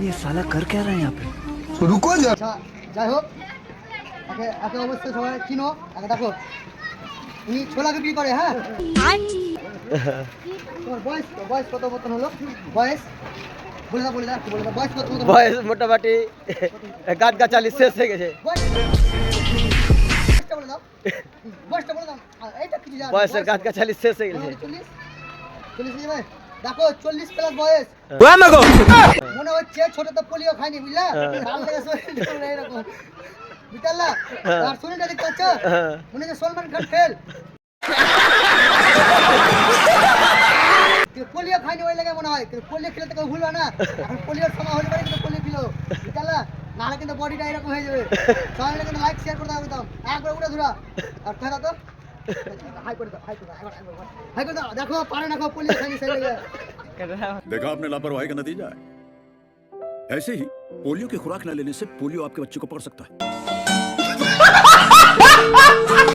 ये साला कर क्या रहा है यहाँ पे? रुको जा। আচ্ছা যাই হোক একে একে অবশ্যই সবাই চিনো একে দেখো উনি ছোলা বিক্রি করে হ্যাঁ তোমার বয়স কত মতন হলো বয়স বলে দাও বয়স কত মতন বয়স মোটামুটি গাছ গাছালি শেষ হয়ে গেছে। বয়সটা বলে দাও এইটা কিছু জানো বয়সের গাছ গাছালি শেষ হয়ে গেছে। 40 যাবে দেখো 40 প্লাস বয়স মনে হচ্ছে ছোট তো পোলিও খায়নি বুঝলা কাল থেকে শরীর এরকম বুঝলা আর শরীরটা দেখতে পাচ্ছ মনে হচ্ছে সলমান খান ফেল পোলিও খায়নি ওই লাগে মনে হয় কিন্তু পোলিও খেলে তো কেউ ভুলবে না এখন পোলিওর সময় হতে পারে কিন্তু পোলিও খেলো বুঝলা নাহলে কিন্তু বডিটা এরকম হয়ে যাবে সবাই মিলে কিন্তু লাইক শেয়ার করে দাও একদম একবার উড়ে ধরা আর ফেরা তো হাই করে দাও দেখো পারে না খাও পোলিও খায়নি সেই লাগে देखा आपने लापरवाही का नतीजा है। ऐसे ही पोलियो की खुराक न लेने से पोलियो आपके बच्चे को पकड़ सकता है।